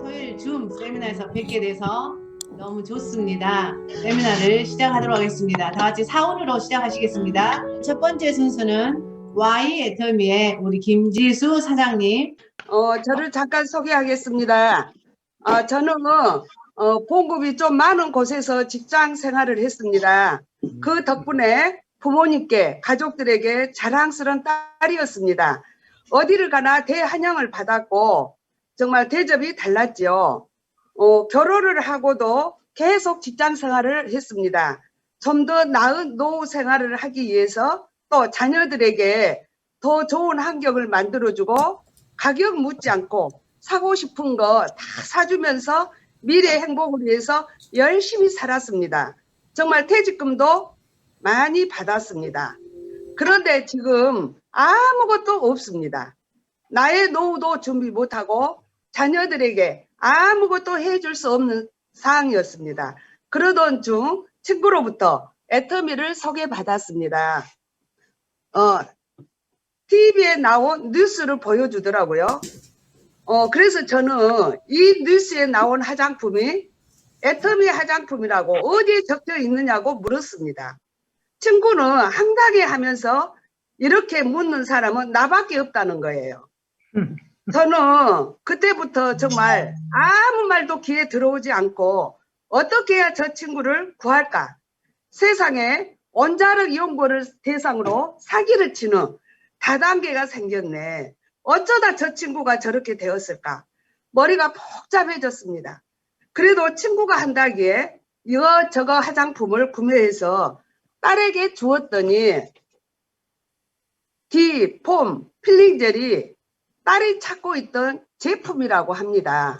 토요일 줌 세미나에서 뵙게 돼서 너무 좋습니다. 세미나를 시작하도록 하겠습니다. 다 같이 사운으로 시작하시겠습니다. 첫 번째 순서는 Y 애터미의 우리 김지수 사장님. 저를 잠깐 소개하겠습니다. 저는 봉급이 좀 많은 곳에서 직장 생활을 했습니다. 그 덕분에 부모님께 가족들에게 자랑스러운 딸이었습니다. 어디를 가나 대환영을 받았고 정말 대접이 달랐죠. 결혼을 하고도 계속 직장 생활을 했습니다. 좀 더 나은 노후 생활을 하기 위해서 또 자녀들에게 더 좋은 환경을 만들어주고 가격 묻지 않고 사고 싶은 거 다 사주면서 미래 행복을 위해서 열심히 살았습니다. 정말 퇴직금도 많이 받았습니다. 그런데 지금 아무것도 없습니다. 나의 노후도 준비 못하고 자녀들에게 아무것도 해줄 수 없는 상황이었습니다. 그러던 중 친구로부터 애터미를 소개받았습니다. TV에 나온 뉴스를 보여주더라고요. 그래서 저는 이 뉴스에 나온 화장품이 애터미 화장품이라고 어디에 적혀 있느냐고 물었습니다. 친구는 황당해 하면서 이렇게 묻는 사람은 나밖에 없다는 거예요. 저는 그때부터 정말 아무 말도 귀에 들어오지 않고 어떻게 해야 저 친구를 구할까? 세상에 원자력 이용고를 대상으로 사기를 치는 다단계가 생겼네. 어쩌다 저 친구가 저렇게 되었을까? 머리가 복잡해졌습니다. 그래도 친구가 한다기에 이거저거 화장품을 구매해서 딸에게 주었더니 폼, 필링젤이 딸이 찾고 있던 제품이라고 합니다.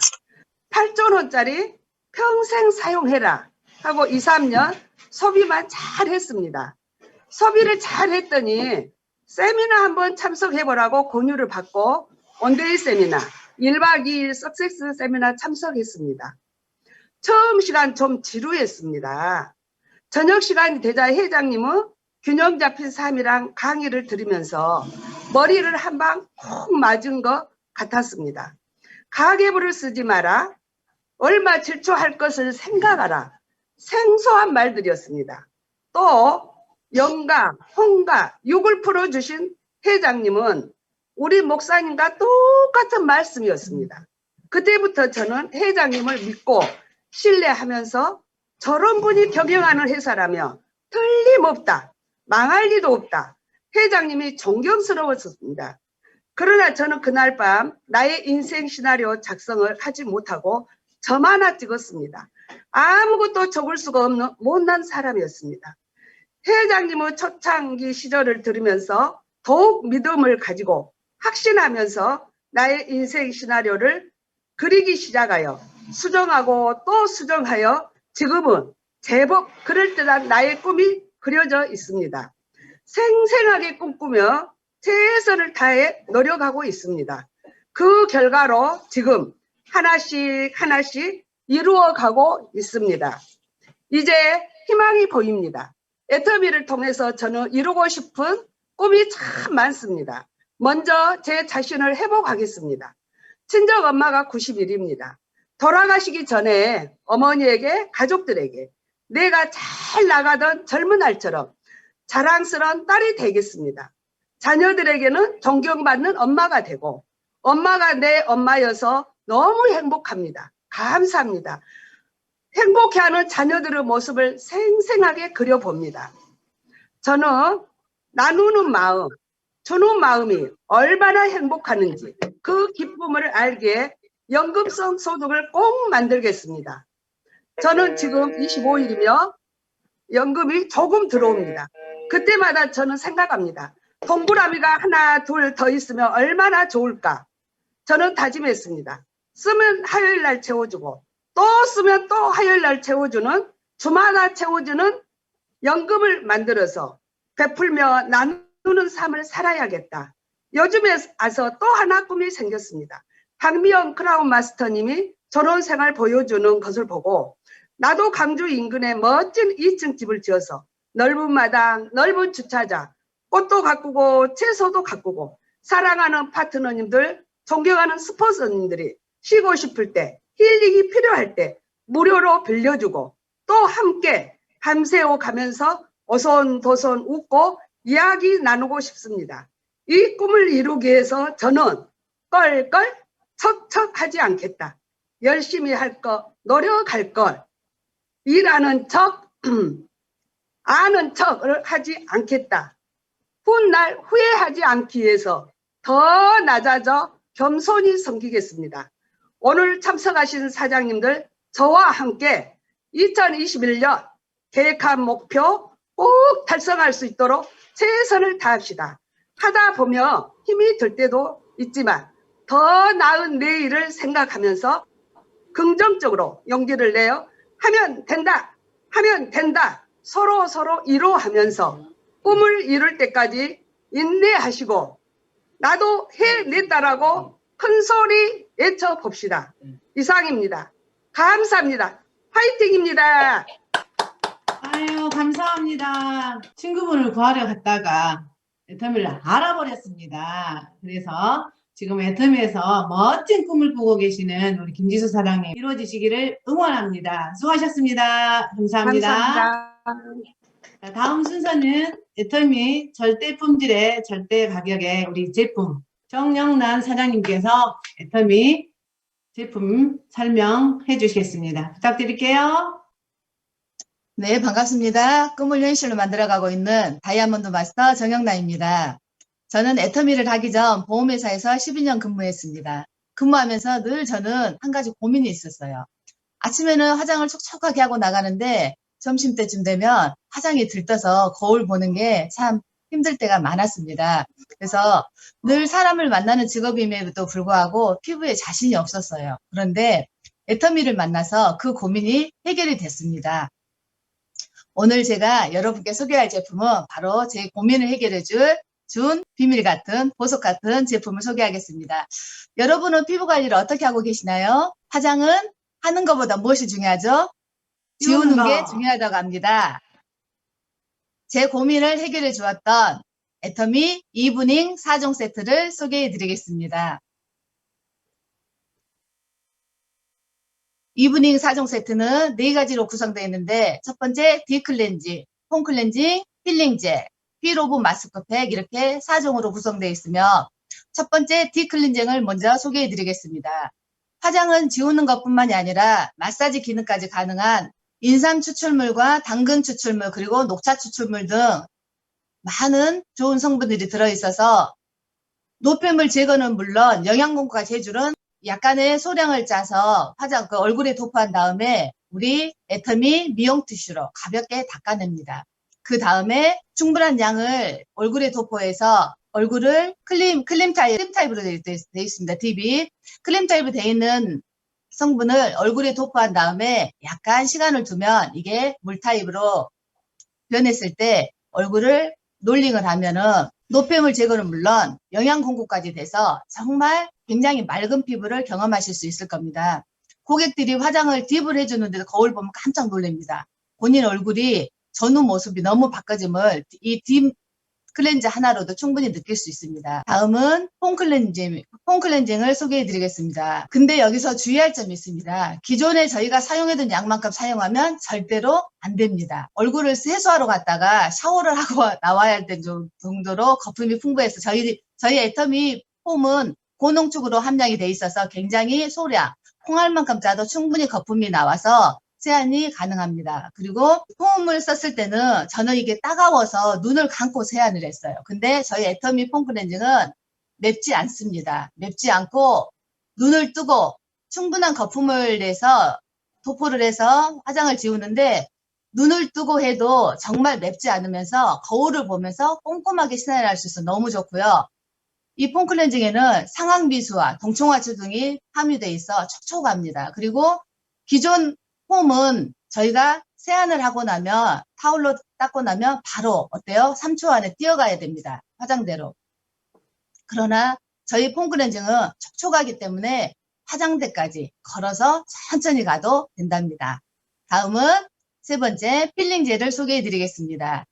8,000원짜리 평생 사용해라 하고 2, 3년 소비만 잘 했습니다. 소비를 잘 했더니 세미나 한번 참석해보라고 권유를 받고 온데이 세미나 1박 2일 석세스 세미나 참석했습니다. 처음 시간 좀 지루했습니다. 저녁 시간이 되자 회장님은 균형 잡힌 삶이랑 강의를 들으면서 머리를 한 방 콕 맞은 것 같았습니다. 가계부를 쓰지 마라. 얼마 질투할 것을 생각하라. 생소한 말들이었습니다. 또 영가, 홍가, 육을 풀어주신 회장님은 우리 목사님과 똑같은 말씀이었습니다. 그때부터 저는 회장님을 믿고 신뢰하면서 저런 분이 경영하는 회사라며 틀림없다. 망할 리도 없다. 회장님이 존경스러웠습니다. 그러나 저는 그날 밤 나의 인생 시나리오 작성을 하지 못하고 점 하나 찍었습니다. 아무것도 적을 수가 없는 못난 사람이었습니다. 회장님의 초창기 시절을 들으면서 더욱 믿음을 가지고 확신하면서 나의 인생 시나리오를 그리기 시작하여 수정하고 또 수정하여 지금은 제법 그럴듯한 나의 꿈이 그려져 있습니다. 생생하게 꿈꾸며 최선을 다해 노력하고 있습니다. 그 결과로 지금 하나씩 하나씩 이루어가고 있습니다. 이제 희망이 보입니다. 애터미를 통해서 저는 이루고 싶은 꿈이 참 많습니다. 먼저 제 자신을 회복하겠습니다. 친정 엄마가 90일입니다. 돌아가시기 전에 어머니에게 가족들에게 내가 잘 나가던 젊은 날처럼 자랑스러운 딸이 되겠습니다. 자녀들에게는 존경받는 엄마가 되고 엄마가 내 엄마여서 너무 행복합니다. 감사합니다. 행복해하는 자녀들의 모습을 생생하게 그려봅니다. 저는 나누는 마음, 주는 마음이 얼마나 행복하는지 그 기쁨을 알기에 연금성 소득을 꼭 만들겠습니다. 저는 지금 25일이며 연금이 조금 들어옵니다. 그때마다 저는 생각합니다. 동그라미가 하나, 둘 더 있으면 얼마나 좋을까? 저는 다짐했습니다. 쓰면 화요일 날 채워주고 또 쓰면 또 화요일 날 채워주는 주마다 채워주는 연금을 만들어서 베풀며 나누는 삶을 살아야겠다. 요즘에 와서 또 하나 꿈이 생겼습니다. 박미영 크라운 마스터님이 결혼생활 보여주는 것을 보고 나도 강주 인근에 멋진 2층 집을 지어서 넓은 마당, 넓은 주차장, 꽃도 가꾸고 채소도 가꾸고 사랑하는 파트너님들, 존경하는 스폰서님들이 쉬고 싶을 때 힐링이 필요할 때 무료로 빌려주고 또 함께 밤새워 가면서 오손도손 웃고 이야기 나누고 싶습니다. 이 꿈을 이루기 위해서 저는 껄껄 척척하지 않겠다. 열심히 할 거, 노력할 걸, 일하는 척, 아는 척을 하지 않겠다. 훗날 후회하지 않기 위해서 더 낮아져 겸손히 섬기겠습니다. 오늘 참석하신 사장님들 저와 함께 2021년 계획한 목표 꼭 달성할 수 있도록 최선을 다합시다. 하다 보면 힘이 들 때도 있지만 더 나은 내일을 생각하면서 긍정적으로 용기를 내어 하면 된다, 하면 된다, 서로 이루어하면서 꿈을 이룰 때까지 인내하시고 나도 해냈다라고 큰 소리 외쳐봅시다. 이상입니다. 감사합니다. 화이팅입니다. 아유, 감사합니다. 친구분을 구하러 갔다가 애터미를 알아버렸습니다. 그래서 지금 애터미에서 멋진 꿈을 꾸고 계시는 우리 김지수 사장님 이루어지시기를 응원합니다. 수고하셨습니다. 감사합니다. 감사합니다. 자, 다음 순서는 애터미 절대 품질의 절대 가격의 우리 제품 정영란 사장님께서 애터미 제품 설명해 주시겠습니다. 부탁드릴게요. 네, 반갑습니다. 꿈을 현실로 만들어가고 있는 다이아몬드 마스터 정영란입니다. 저는 애터미를 하기 전 보험회사에서 12년 근무했습니다. 근무하면서 늘 저는 한 가지 고민이 있었어요. 아침에는 화장을 촉촉하게 하고 나가는데 점심때쯤 되면 화장이 들떠서 거울 보는 게 참 힘들 때가 많았습니다. 그래서 늘 사람을 만나는 직업임에도 불구하고 피부에 자신이 없었어요. 그런데 애터미를 만나서 그 고민이 해결이 됐습니다. 오늘 제가 여러분께 소개할 제품은 바로 제 고민을 해결해 준 비밀 같은 보석 같은 제품을 소개하겠습니다. 여러분은 피부 관리를 어떻게 하고 계시나요? 화장은 하는 것보다 무엇이 중요하죠? 지우는 게 중요하다고 합니다. 제 고민을 해결해 주었던 애터미 이브닝 4종 세트를 소개해 드리겠습니다. 이브닝 4종 세트는 4가지로 구성되어 있는데 첫 번째 딥클렌징, 폼클렌징, 힐링젤, 힐오브 마스크팩 이렇게 4종으로 구성되어 있으며 첫 번째 딥클렌징을 먼저 소개해 드리겠습니다. 화장은 지우는 것뿐만이 아니라 마사지 기능까지 가능한 인삼 추출물과 당근 추출물 그리고 녹차 추출물 등 많은 좋은 성분들이 들어있어서 노폐물 제거는 물론 영양 공급까지 해주는 약간의 소량을 짜서 화장 얼굴에 도포한 다음에 우리 애터미 미용 티슈로 가볍게 닦아냅니다. 그 다음에 충분한 양을 얼굴에 도포해서 얼굴을 클림 타입으로 되어 있습니다. 딥이 클림 타입으로 되어 있는 성분을 얼굴에 도포한 다음에 약간 시간을 두면 이게 물 타입으로 변했을 때 얼굴을 롤링을 하면은 노폐물 제거는 물론 영양 공급까지 돼서 정말 굉장히 맑은 피부를 경험하실 수 있을 겁니다. 고객들이 화장을 딥을 해주는데도 거울 보면 깜짝 놀랍니다. 본인 얼굴이 전후 모습이 너무 바꿔짐을 이 딥 클렌저 하나로도 충분히 느낄 수 있습니다. 다음은 폼클렌징을 소개해 드리겠습니다. 근데 여기서 주의할 점이 있습니다. 기존에 저희가 사용했던 양만큼 사용하면 절대로 안 됩니다. 얼굴을 세수하러 갔다가 샤워를 하고 나와야 될 정도로 거품이 풍부해서 저희 애터미 폼은 고농축으로 함량이 돼 있어서 굉장히 소량, 콩알만큼 짜도 충분히 거품이 나와서 세안이 가능합니다. 그리고 폼을 썼을 때는 저는 이게 따가워서 눈을 감고 세안을 했어요. 근데 저희 애터미 폼 클렌징은 맵지 않습니다. 맵지 않고 눈을 뜨고 충분한 거품을 내서 도포를 해서 화장을 지우는데 눈을 뜨고 해도 정말 맵지 않으면서 거울을 보면서 꼼꼼하게 세안을 할 수 있어서 너무 좋고요. 이 폼 클렌징에는 상황비수와 동청화초 등이 함유되어 있어 촉촉합니다. 그리고 기존 폼은 저희가 세안을 하고 나면 타올로 닦고 나면 바로 어때요? 3초 안에 뛰어가야 됩니다. 화장대로. 그러나 저희 폼 클렌징은 촉촉하기 때문에 화장대까지 걸어서 천천히 가도 된답니다. 다음은 세 번째 필링젤을 소개해 드리겠습니다.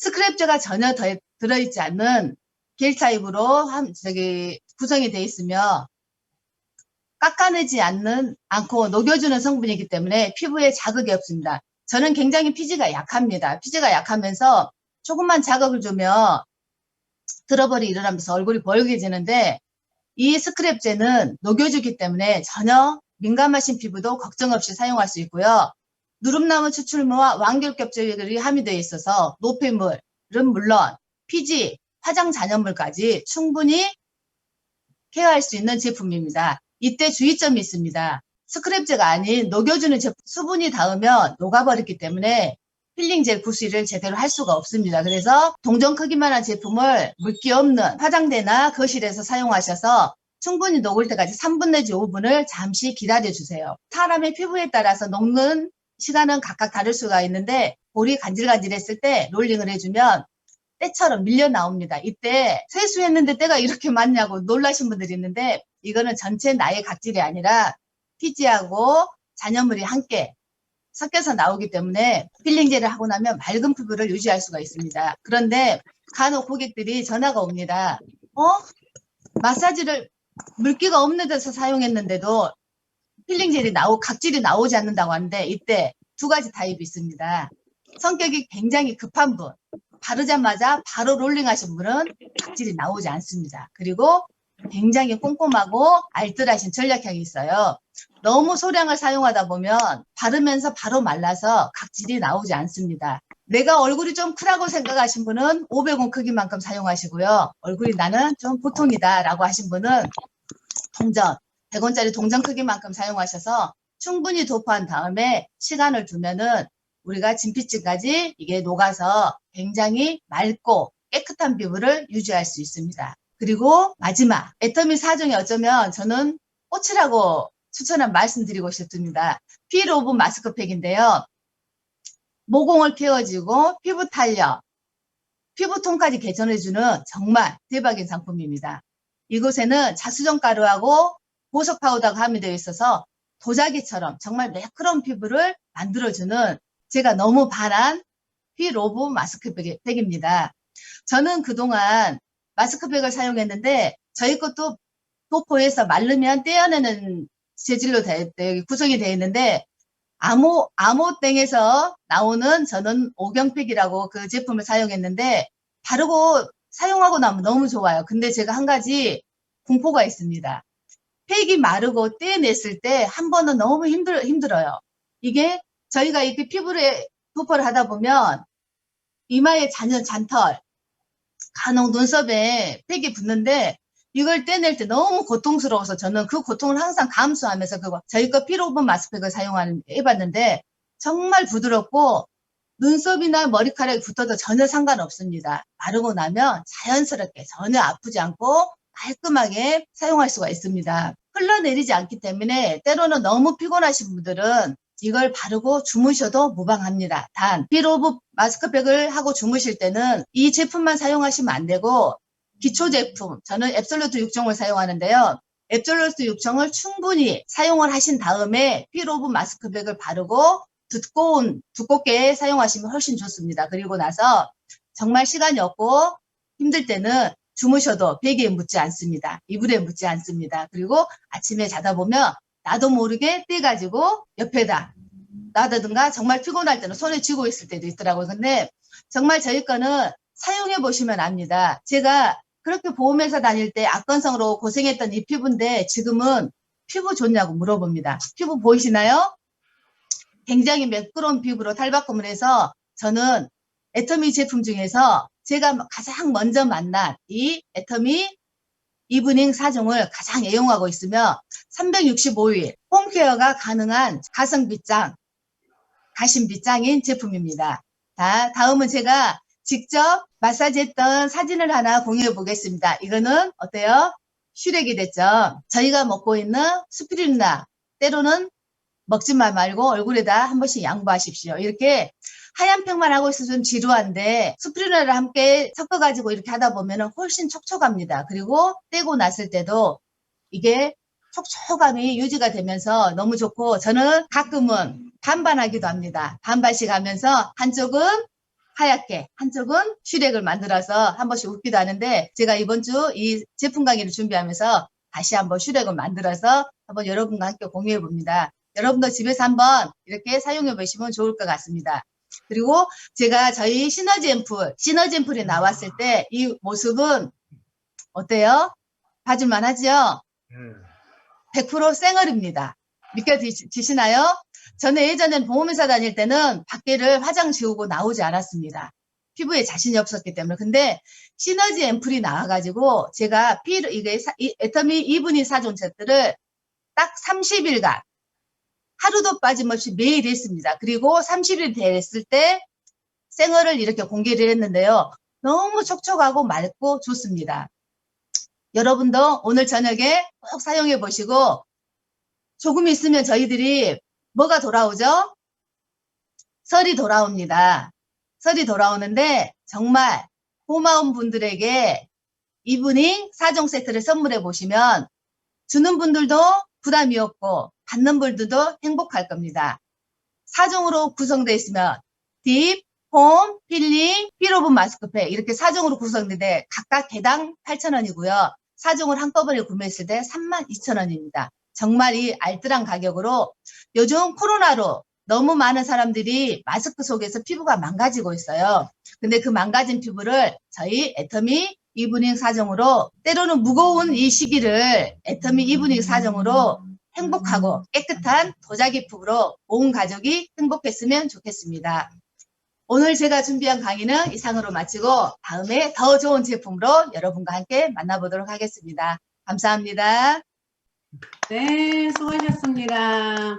스크랩제가 전혀 들어있지 않는 겔 타입으로 구성이 되어 있으며 깎아내지 않고 녹여주는 성분이기 때문에 피부에 자극이 없습니다. 저는 굉장히 피지가 약합니다. 피지가 약하면서 조금만 자극을 주면 트러블이 일어나면서 얼굴이 벌개지는데 이 스크랩젤은 녹여주기 때문에 전혀 민감하신 피부도 걱정 없이 사용할 수 있고요. 누름나무 추출물과 완결겹절이 함유되어 있어서 노폐물은 물론 피지, 화장 잔여물까지 충분히 케어할 수 있는 제품입니다. 이때 주의점이 있습니다. 스크랩젤가 아닌 녹여주는 제품, 수분이 닿으면 녹아버리기 때문에 필링 젤 구슬을 제대로 할 수가 없습니다. 그래서 동전 크기만한 제품을 물기 없는 화장대나 거실에서 사용하셔서 충분히 녹을 때까지 3분 내지 5분을 잠시 기다려주세요. 사람의 피부에 따라서 녹는 시간은 각각 다를 수가 있는데 볼이 간질간질했을 때 롤링을 해주면 때처럼 밀려 나옵니다. 이때 세수했는데 때가 이렇게 많냐고 놀라신 분들이 있는데 이거는 전체 나의 각질이 아니라 피지하고 잔여물이 함께 섞여서 나오기 때문에 필링젤을 하고 나면 맑은 피부를 유지할 수가 있습니다. 그런데 간혹 고객들이 전화가 옵니다. 마사지를 물기가 없는 데서 사용했는데도 필링젤이 각질이 나오지 않는다고 하는데 이때 두 가지 타입이 있습니다. 성격이 굉장히 급한 분, 바르자마자 바로 롤링하신 분은 각질이 나오지 않습니다. 그리고 굉장히 꼼꼼하고 알뜰하신 전략형이 있어요. 너무 소량을 사용하다 보면 바르면서 바로 말라서 각질이 나오지 않습니다. 내가 얼굴이 좀 크다고 생각하신 분은 500원 크기만큼 사용하시고요. 얼굴이 나는 좀 보통이다 라고 하신 분은 동전, 100원짜리 동전 크기만큼 사용하셔서 충분히 도포한 다음에 시간을 두면은 우리가 진피층까지 이게 녹아서 굉장히 맑고 깨끗한 피부를 유지할 수 있습니다. 그리고 마지막 애터미 4종이 어쩌면 저는 꽃이라고 추천한 말씀드리고 싶습니다. 피로브 마스크팩인데요. 모공을 케어주고 피부 탄력, 피부톤까지 개선해주는 정말 대박인 상품입니다. 이곳에는 자수정 가루하고 보석 파우더가 함유되어 있어서 도자기처럼 정말 매끄러운 피부를 만들어주는 제가 너무 반한 피로브 마스크팩입니다. 저는 그동안 마스크팩을 사용했는데 저희 것도 도포해서 마르면 떼어내는 재질로 구성이 되어 있는데 아모땡에서 나오는 저는 오경팩이라고 그 제품을 사용했는데 바르고 사용하고 나면 너무 좋아요. 근데 제가 한 가지 공포가 있습니다. 팩이 마르고 떼냈을 때 한 번은 너무 힘들어요. 이게 저희가 이렇게 피부에 도포를 하다 보면 이마에 잔털, 간혹 눈썹에 팩이 붙는데 이걸 떼낼 때 너무 고통스러워서 저는 그 고통을 항상 감수하면서 저희 거 피로브 마스크팩을 해봤는데 정말 부드럽고 눈썹이나 머리카락이 붙어도 전혀 상관없습니다. 바르고 나면 자연스럽게 전혀 아프지 않고 깔끔하게 사용할 수가 있습니다. 흘러내리지 않기 때문에 때로는 너무 피곤하신 분들은 이걸 바르고 주무셔도 무방합니다. 단 피로브 마스크팩을 하고 주무실 때는 이 제품만 사용하시면 안 되고 기초 제품, 저는 앱솔루트 6종을 사용하는데요. 앱솔루트 6종을 충분히 사용을 하신 다음에 피로브 마스크팩을 바르고 두껍게 사용하시면 훨씬 좋습니다. 그리고 나서 정말 시간이 없고 힘들 때는 주무셔도 베개에 묻지 않습니다. 이불에 묻지 않습니다. 그리고 아침에 자다 보면 나도 모르게 떼가지고 옆에다 놔두든가 정말 피곤할 때는 손에 쥐고 있을 때도 있더라고요. 근데 정말 저희 거는 사용해 보시면 압니다. 제가 그렇게 보험회사 다닐 때 악건성으로 고생했던 이 피부인데 지금은 피부 좋냐고 물어봅니다. 피부 보이시나요? 굉장히 매끄러운 피부로 탈바꿈을 해서 저는 애터미 제품 중에서 제가 가장 먼저 만난 이 애터미 이브닝 4종을 가장 애용하고 있으며 365일 홈케어가 가능한 가성비짱, 가심비짱인 제품입니다. 자, 다음은 제가 직접 마사지했던 사진을 하나 공유해 보겠습니다. 이거는 어때요? 슈렉이 됐죠. 저희가 먹고 있는 스피루리나, 때로는 먹지만 말고 얼굴에다 한 번씩 양보하십시오. 이렇게 하얀 팩만 하고 있어서 좀 지루한데 스피루리나를 함께 섞어가지고 이렇게 하다 보면 훨씬 촉촉합니다. 그리고 떼고 났을 때도 이게 촉촉함이 유지가 되면서 너무 좋고 저는 가끔은 반반하기도 합니다. 반반씩 하면서 한쪽은 하얗게 한쪽은 슈렉을 만들어서 한 번씩 웃기도 하는데 제가 이번 주 이 제품 강의를 준비하면서 다시 한번 슈렉을 만들어서 한번 여러분과 함께 공유해 봅니다. 여러분도 집에서 한번 이렇게 사용해 보시면 좋을 것 같습니다. 그리고 제가 저희 시너지 앰플이 나왔을 때 이 모습은 어때요? 봐줄만 하죠? 100% 쌩얼입니다. 믿겨지시나요? 저는 예전엔 보험회사 다닐 때는 밖에를 화장 지우고 나오지 않았습니다. 피부에 자신이 없었기 때문에. 근데 시너지 앰플이 나와가지고 제가 애터미 이브닝 4종 세트를 딱 30일간 하루도 빠짐없이 매일 했습니다. 그리고 30일 됐을 때 쌩얼을 이렇게 공개를 했는데요. 너무 촉촉하고 맑고 좋습니다. 여러분도 오늘 저녁에 꼭 사용해 보시고 조금 있으면 저희들이 뭐가 돌아오죠? 설이 돌아옵니다. 설이 돌아오는데 정말 고마운 분들에게 이브닝 4종 세트를 선물해 보시면 주는 분들도 부담이 없고 받는 분들도 행복할 겁니다. 4종으로 구성되어 있으면 딥, 홈, 필링, 필오브 마스크팩 이렇게 4종으로 구성되는데 각각 개당 8,000원이고요. 4종을 한꺼번에 구매했을 때 32,000원입니다. 정말 이 알뜰한 가격으로 요즘 코로나로 너무 많은 사람들이 마스크 속에서 피부가 망가지고 있어요. 근데 그 망가진 피부를 저희 애터미 이브닝 4종으로 때로는 무거운 이 시기를 애터미 이브닝 4종으로 행복하고 깨끗한 도자기 피부로 온 가족이 행복했으면 좋겠습니다. 오늘 제가 준비한 강의는 이상으로 마치고 다음에 더 좋은 제품으로 여러분과 함께 만나보도록 하겠습니다. 감사합니다. 네, 수고하셨습니다.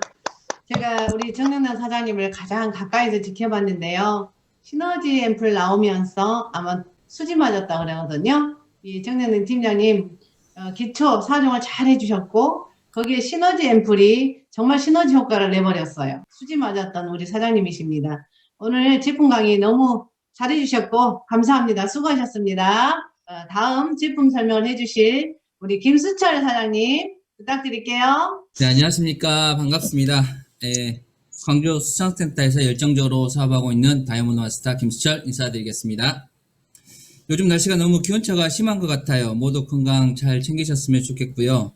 제가 우리 정영란 사장님을 가장 가까이서 지켜봤는데요. 시너지 앰플 나오면서 아마 수지 맞았다 그러거든요. 이 정영란 팀장님 기초 4종을 잘 해주셨고 거기에 시너지 앰플이 정말 시너지 효과를 내버렸어요. 수지 맞았던 우리 사장님이십니다. 오늘 제품 강의 너무 잘해주셨고 감사합니다. 수고하셨습니다. 다음 제품 설명을 해주실 우리 김수철 사장님 부탁드릴게요. 네, 안녕하십니까. 반갑습니다. 광주 수상센터에서 열정적으로 사업하고 있는 다이아몬드 마스터 김수철 인사드리겠습니다. 요즘 날씨가 너무 기온차가 심한 것 같아요. 모두 건강 잘 챙기셨으면 좋겠고요.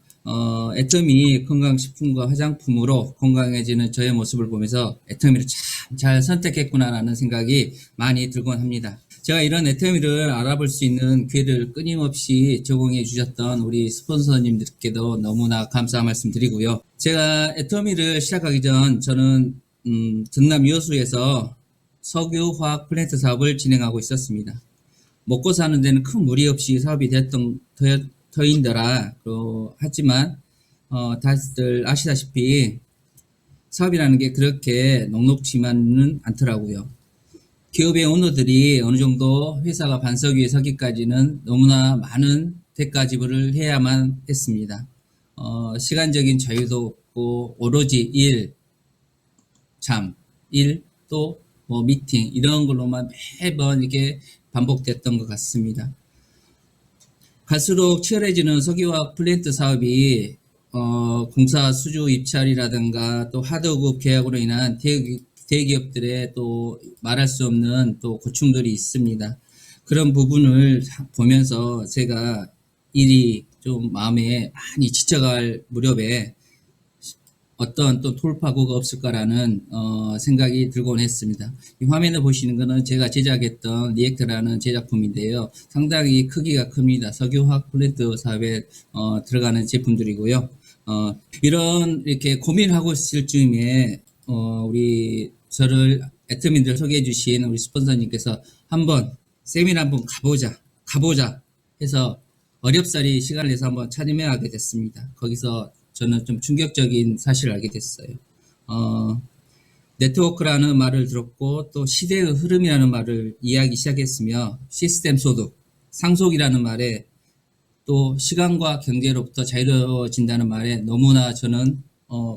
애터미 건강식품과 화장품으로 건강해지는 저의 모습을 보면서 애터미를 참 잘 선택했구나라는 생각이 많이 들곤 합니다. 제가 이런 애터미를 알아볼 수 있는 기회를 끊임없이 제공해 주셨던 우리 스폰서님들께도 너무나 감사한 말씀 드리고요. 제가 애터미를 시작하기 전 저는 전남 여수에서 석유화학 플랜트 사업을 진행하고 있었습니다. 먹고 사는 데는 큰 무리 없이 사업이 됐던 터인더라. 하지만 다들 아시다시피 사업이라는 게 그렇게 녹록지만은 않더라고요. 기업의 오너들이 어느 정도 회사가 반석 위에 서기까지는 너무나 많은 대가 지불을 해야만 했습니다. 시간적인 자유도 없고 오로지 일, 또 뭐 미팅 이런 걸로만 매번 이렇게 반복됐던 것 같습니다. 갈수록 치열해지는 석유화학 플랜트 사업이 공사 수주 입찰이라든가 또 하드급 계약으로 인한 대기업들의 또 말할 수 없는 또 고충들이 있습니다. 그런 부분을 보면서 제가 일이 좀 마음에 많이 지쳐갈 무렵에 어떤 또 돌파구가 없을까라는 생각이 들곤 했습니다. 이 화면에 보시는 것은 제가 제작했던 리액터라는 제작품인데요. 상당히 크기가 큽니다. 석유화학 플랜트 사업에 들어가는 제품들이고요. 이런 이렇게 고민하고 있을 즈음에 우리 저를 애터미들 소개해 주신 우리 스폰서님께서 한번 세미나 한번 가보자 해서 어렵사리 시간을 내서 한번 참여하게 됐습니다. 거기서 저는 좀 충격적인 사실을 알게 됐어요. 네트워크라는 말을 들었고 또 시대의 흐름이라는 말을 이해하기 시작했으며 시스템 소득, 상속이라는 말에 또 시간과 경제로부터 자유로워진다는 말에 너무나 저는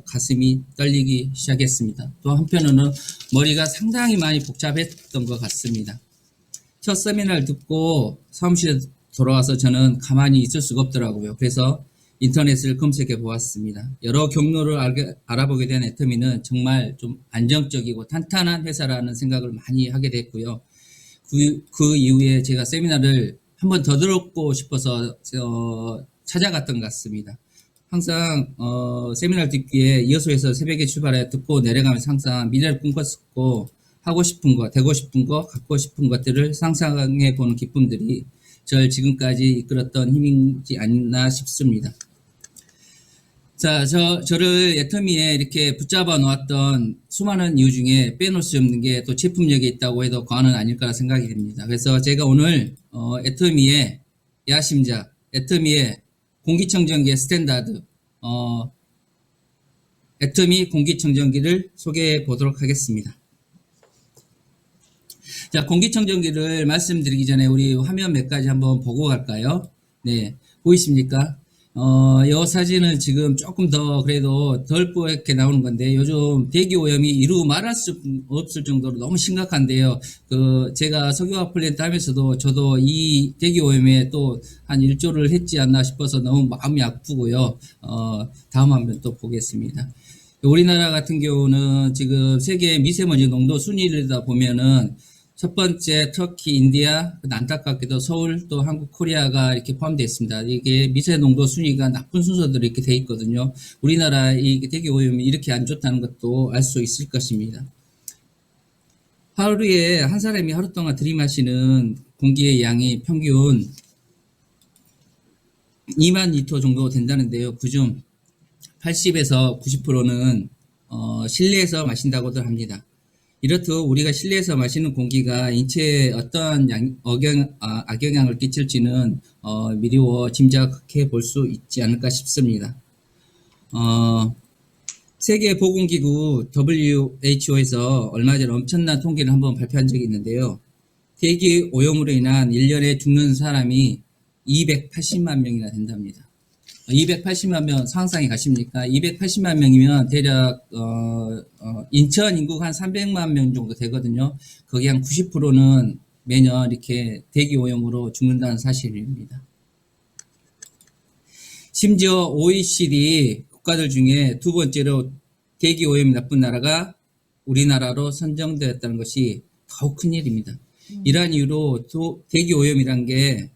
가슴이 떨리기 시작했습니다. 또 한편으로는 머리가 상당히 많이 복잡했던 것 같습니다. 첫 세미나를 듣고 사무실에 돌아와서 저는 가만히 있을 수가 없더라고요. 그래서 인터넷을 검색해 보았습니다. 여러 경로를 알아보게 된 애터미는 정말 좀 안정적이고 탄탄한 회사라는 생각을 많이 하게 됐고요. 그 이후에 제가 세미나를 한 번 더 듣고 싶어서 찾아갔던 것 같습니다. 항상 세미나를 듣기에 여수에서 새벽에 출발해 듣고 내려가면서 항상 미래를 꿈꿨었고 하고 싶은 것, 되고 싶은 것, 갖고 싶은 것들을 상상해 보는 기쁨들이 저를 지금까지 이끌었던 힘이지 않나 싶습니다. 자, 저를 애터미에 이렇게 붙잡아 놓았던 수많은 이유 중에 빼놓을 수 없는 게 또 제품력이 있다고 해도 과언은 아닐까 생각이 됩니다. 그래서 제가 오늘 애터미의 야심작, 애터미의 공기청정기의 스탠다드, 애터미 공기청정기를 소개해 보도록 하겠습니다. 자, 공기청정기를 말씀드리기 전에 우리 화면 몇 가지 한번 보고 갈까요? 네, 보이십니까? 이 사진은 지금 조금 더 그래도 덜 뿌옇게 나오는 건데 요즘 대기오염이 이루 말할 수 없을 정도로 너무 심각한데요. 제가 석유화학 플랜트 하면서도 저도 이 대기오염에 또 한 일조를 했지 않나 싶어서 너무 마음이 아프고요. 다음 화면 또 보겠습니다. 우리나라 같은 경우는 지금 세계 미세먼지 농도 순위를 보면은 첫 번째 터키, 인디아, 안타깝게도 서울, 또 한국, 코리아가 이렇게 포함되어 있습니다. 이게 미세 농도 순위가 나쁜 순서대로 이렇게 되어 있거든요. 우리나라 이 대기 오염이 이렇게 안 좋다는 것도 알 수 있을 것입니다. 하루에 한 사람이 하루 동안 들이마시는 공기의 양이 평균 2만 리터 정도 된다는데요. 그중 80에서 90%는 실내에서 마신다고들 합니다. 이렇듯 우리가 실내에서 마시는 공기가 인체에 어떠한 악영향을 끼칠지는 미리 짐작해 볼 수 있지 않을까 싶습니다. 세계보건기구 WHO에서 얼마 전 엄청난 통계를 한번 발표한 적이 있는데요. 대기 오염으로 인한 1년에 죽는 사람이 280만 명이나 된답니다. 280만 명 상상이 가십니까? 280만 명이면 대략 인천 인구가 한 300만 명 정도 되거든요. 거기 한 90%는 매년 이렇게 대기 오염으로 죽는다는 사실입니다. 심지어 OECD 국가들 중에 두 번째로 대기 오염이 나쁜 나라가 우리나라로 선정되었다는 것이 더욱 큰 일입니다. 이러한 이유로 대기 오염이란 게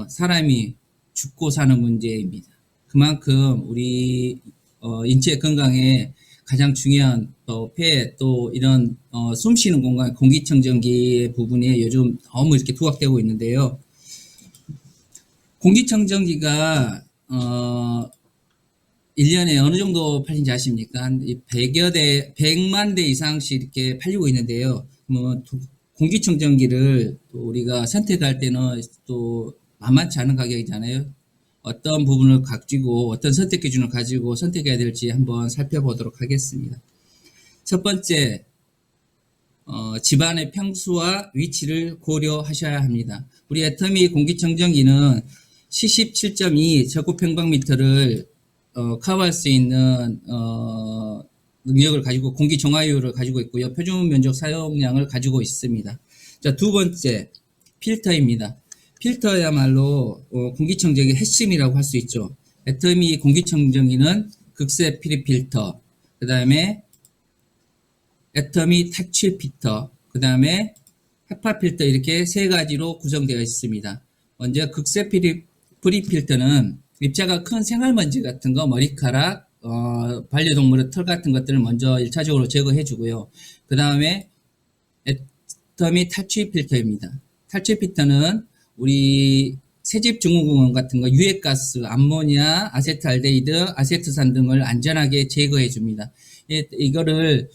사람이 죽고 사는 문제입니다. 그만큼 우리 인체 건강에 가장 중요한 폐 또 이런 숨 쉬는 공간 공기청정기의 부분에 요즘 너무 이렇게 부각되고 있는데요. 공기청정기가 1년에 어느 정도 팔린지 아십니까? 한 100만 대 이상씩 이렇게 팔리고 있는데요. 공기청정기를 또 우리가 선택할 때는 또 만만치 않은 가격이잖아요. 어떤 부분을 가지고 어떤 선택 기준을 가지고 선택해야 될지 한번 살펴보도록 하겠습니다. 첫 번째, 집안의 평수와 위치를 고려하셔야 합니다. 우리 애터미 공기청정기는 77.2 제곱평방미터를 커버할 수 있는 능력을 가지고 공기 정화율을 가지고 있고요. 표준 면적 사용량을 가지고 있습니다. 자, 두 번째, 필터입니다. 필터야말로 공기청정기의 핵심이라고 할 수 있죠. 애터미 공기청정기는 극세 피리 필터, 그 다음에 애터미 탈취 필터, 그 다음에 헤파 필터 이렇게 세 가지로 구성되어 있습니다. 먼저 극세 피리 필터는 입자가 큰 생활먼지 같은 거, 머리카락, 반려동물의 털 같은 것들을 먼저 1차적으로 제거해 주고요. 그 다음에 애터미 탈취 필터입니다. 탈취 필터는 우리 새집 증후군 같은 거, 유해가스, 암모니아, 아세트알데히드, 아세트산 등을 안전하게 제거해 줍니다. 이거를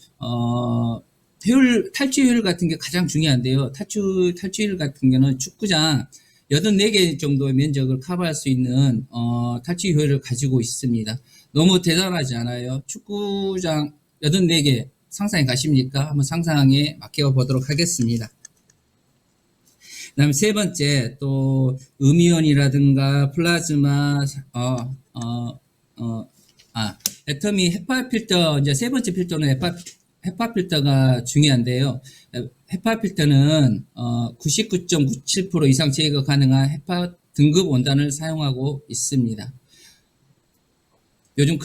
탈취율 같은 게 가장 중요한데요. 탈취율 같은 경우는 축구장 84개 정도의 면적을 커버할 수 있는 탈취 효율을 가지고 있습니다. 너무 대단하지 않아요? 축구장 84개 상상해 가십니까? 한번 상상에 맡겨 보도록 하겠습니다. 그 다음에 세 번째, 또, 음이온이라든가, 플라즈마, 애터미 헤파 필터, 이제 세 번째 필터는 헤파 필터가 중요한데요. 헤파 필터는, 99.97% 이상 제거 가능한 헤파 등급 원단을 사용하고 있습니다. 요즘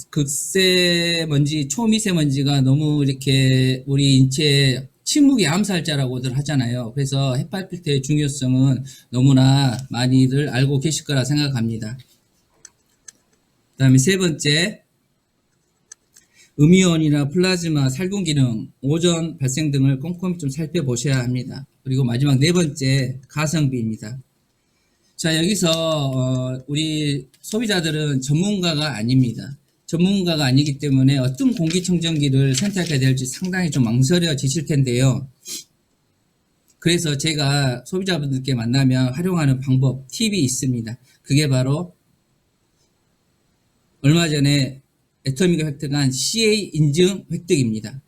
극세먼지, 초미세먼지가 너무 이렇게 우리 인체에 침묵의 암살자라고들 하잖아요. 그래서 헤파 필터의 중요성은 너무나 많이들 알고 계실 거라 생각합니다. 그다음에 세 번째, 음이온이나 플라즈마, 살균 기능, 오존 발생 등을 꼼꼼히 좀 살펴보셔야 합니다. 그리고 마지막 네 번째, 가성비입니다. 자, 여기서 우리 소비자들은 전문가가 아닙니다. 전문가가 아니기 때문에 어떤 공기청정기를 선택해야 될지 상당히 좀 망설여지실 텐데요. 그래서 제가 소비자분들께 만나면 활용하는 방법, 팁이 있습니다. 그게 바로 얼마 전에 애터미가 획득한 CA 인증 획득입니다.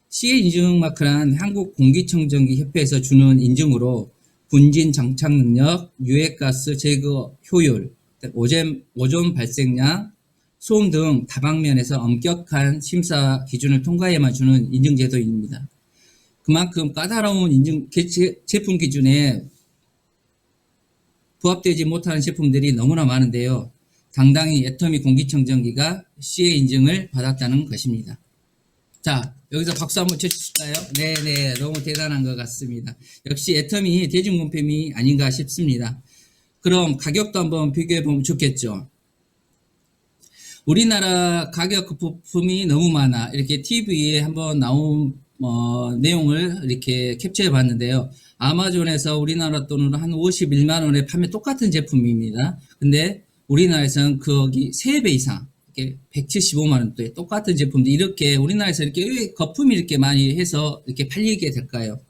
CA 인증 마크란 한국공기청정기 협회에서 주는 인증으로 분진 장착 능력, 유해가스 제거 효율, 오존 발생량, 소음 등 다방면에서 엄격한 심사 기준을 통과해야만 주는 인증 제도입니다. 그만큼 까다로운 제품 기준에 부합되지 못하는 제품들이 너무나 많은데요. 당당히 애터미 공기청정기가 CA 인증을 받았다는 것입니다. 자, 여기서 박수 한번 쳐주실까요? 네네, 너무 대단한 것 같습니다. 역시 애터미 대중용품이 아닌가 싶습니다. 그럼 가격도 한번 비교해보면 좋겠죠. 우리나라 가격 부품이 너무 많아. 이렇게 TV에 한번 나온 내용을 이렇게 캡처해 봤는데요. 아마존에서 우리나라 돈으로 한 51만 원에 판매 똑같은 제품입니다. 근데 우리나라에서는 거기 3배 이상, 이렇게 175만 원대 똑같은 제품들 이렇게 우리나라에서 이렇게 왜 거품이 이렇게 많이 해서 이렇게 팔리게 될까요?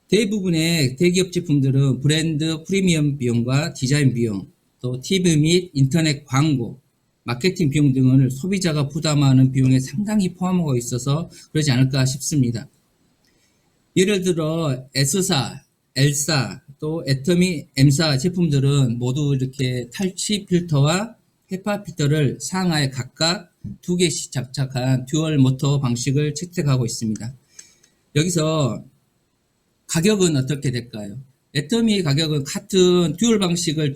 대부분의 대기업 제품들은 브랜드 프리미엄 비용과 디자인 비용, 또 TV 및 인터넷 광고, 마케팅 비용 등을 소비자가 부담하는 비용에 상당히 포함하고 있어서 그러지 않을까 싶습니다. 예를 들어 S사, L사, 또 애터미 M사 제품들은 모두 이렇게 탈취 필터와 헤파 필터를 상하에 각각 2개씩 장착한 듀얼 모터 방식을 채택하고 있습니다. 여기서 가격은 어떻게 될까요? 애터미 가격은 같은 듀얼 방식을